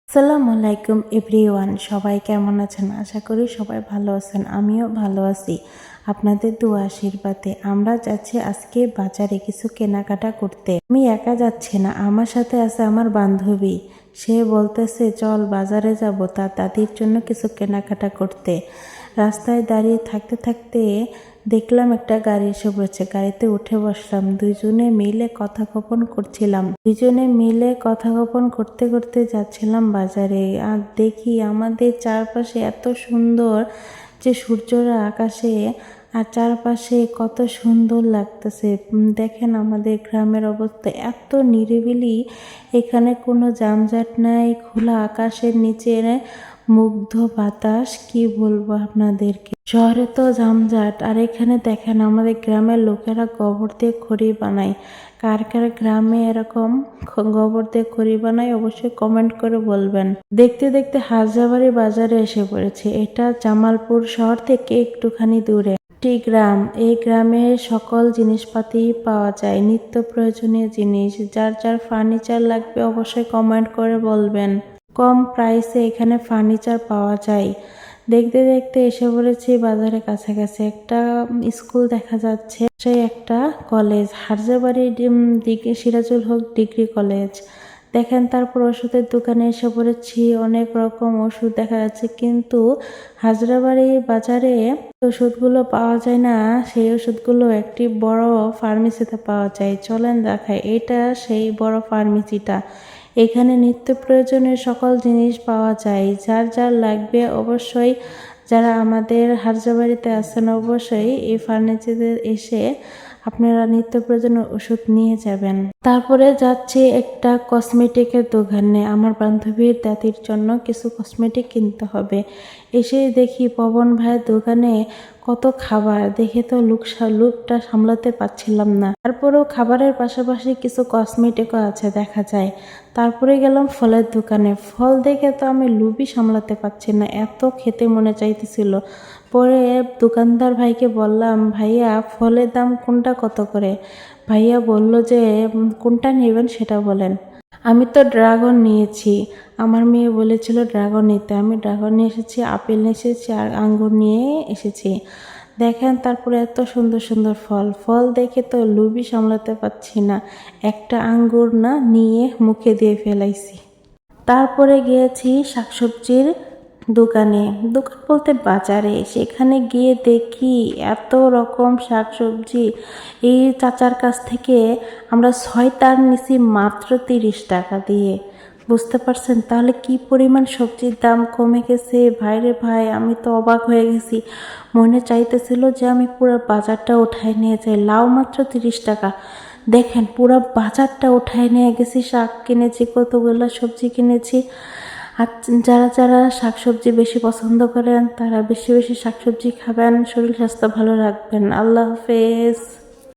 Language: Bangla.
আসসালামু আলাইকুম এভরিওয়ান, সবাই কেমন আছেন? আশা করি সবাই ভালো আছেন। আমিও ভালো আছি আপনাদের দোয়া আশীর্বাদে। আমরা যাচ্ছি আজকে বাজারে কিছু কেনাকাটা করতে। আমি একা যাচ্ছি না, আমার সাথে আছে আমার বান্ধবী। সে বলতেছে চল বাজারে যাব তার দাদির জন্য কিছু কেনাকাটা করতে। রাস্তায় দাঁড়িয়ে থাকতে থাকতে দেখলাম একটা গাড়ি এসে পড়েছে। গাড়িতে উঠে বসলাম, দুইজনে মিলে কথোপকথন করছিলাম। দুইজনে মিলে কথোপকথন করতে করতে যাচ্ছিলাম বাজারে। আর দেখি আমাদের চারপাশে এত সুন্দর যে সূর্যরা আকাশে, আর চারপাশে কত সুন্দর লাগতেছে। দেখেন আমাদের গ্রামের অবস্থা এত নিরিবিলি, এখানে কোনো যানজট নাই, খোলা আকাশের নিচে মুগ্ধ বাতাস। কি বলবো আপনাদেরকে, শহরে তো জামজাট, আর এখানে দেখেন আমাদের গ্রামের লোকেরা গোবর দিয়ে খড়ি বানায়। কার কার গ্রামে এরকম গোবর দিয়ে খড়ি বানায় অবশ্যই কমেন্ট করে বলবেন। দেখতে দেখতে হাজারবাড়ি বাজারে এসে পড়েছে। এটা জামালপুর শহর থেকে একটুখানি দূরে একটি গ্রাম। এই গ্রামে সকল জিনিসপাতি পাওয়া যায়, নিত্য প্রয়োজনীয় জিনিস। যার যার ফার্নিচার লাগবে অবশ্যই কমেন্ট করে বলবেন। কম প্রাইসে এখানে ফার্নিচার পাওয়া যায়। দেখতে দেখতে এসে পড়েছি বাজারের কাছাকাছি। একটা স্কুল দেখা যাচ্ছে, সেই একটা কলেজ, হারজাবাড়ি সিরাজুল হক ডিগ্রি কলেজ। দেখেন তারপর ওষুধের দোকানে এসে পড়েছি। অনেক রকম ওষুধ দেখা যাচ্ছে, কিন্তু হাজরাবাড়ি বাজারে ওষুধগুলো পাওয়া যায় না। সেই ওষুধগুলো একটি বড় ফার্মেসিতে পাওয়া যায়। চলেন দেখায়, এটা সেই বড় ফার্মেসিটা। এখানে নিত্য প্রয়োজনীয় সকল জিনিস পাওয়া যায়। যার যার লাগবে অবশ্যই, যারা আমাদের হারজাবাড়িতে আছেন অবশ্যই এই ফার্মেসিতে এসে আপনারা নিত্য প্রয়োজনীয় ওষুধ নিয়ে যাবেন। তারপরে যাচ্ছি একটা কসমেটিকের দোকানে, আমার বান্ধবীর দাদির জন্য কিছু কসমেটিক কিনতে হবে। এসে দেখি পবন ভাইয়ের দোকানে কত খাবার, দেখে তো লুকটা সামলাতে পারছিলাম না। তারপরেও খাবারের পাশাপাশি কিছু কসমেটিকও আছে দেখা যায়। তারপরে গেলাম ফলের দোকানে। ফল দেখে তো আমি লুবই সামলাতে পারছি না, এত খেতে মনে চাইতেছিল। পরে দোকানদার ভাইকে বললাম, ভাইয়া ফলের দাম কোনটা কত করে? ভাইয়া বলল যে কোনটা নেবেন সেটা বলেন। আমি তো ড্রাগন নিয়েছি, আমার মেয়ে বলেছিল ড্রাগন নিতে। আমি ড্রাগন নিয়ে এসেছি, আপেল নিয়ে এসেছি, আর আঙ্গুর নিয়ে এসেছি। দেখেন তারপরে এত সুন্দর সুন্দর ফল দেখে তো লুবই সামলাতে পারছি না, একটা আঙ্গুর না নিয়ে মুখে দিয়ে ফেলাইছি। তারপরে গিয়েছি শাকসবজির দোকানে, দোকান বলতে বাজারে। সেখানে গিয়ে দেখি এত রকম শাকসবজি। এই চাচার কাছ থেকে আমরা 6 তার নিছি মাত্র 30 টাকা দিয়ে। বুঝতে পারছেন তাহলে কি পরিমাণ সবজির দাম কমে গেছে। ভাইরে ভাই, আমি তো অবাক হয়ে গেছি। মনে চাইতেছিল যে আমি পুরো বাজারটা উঠায় নিয়ে যাই। লাউ মাত্র 30 টাকা। দেখেন পুরো বাজারটা উঠায় নিয়ে গেছি। শাক কিনেছি, কতগুলো সবজি কিনেছি। আর যারা যারা শাকসবজি বেশি পছন্দ করেন তারা বেশি বেশি শাকসবজি খাবেন, শরীর স্বাস্থ্য ভালো রাখবেন। আল্লাহ হাফেজ।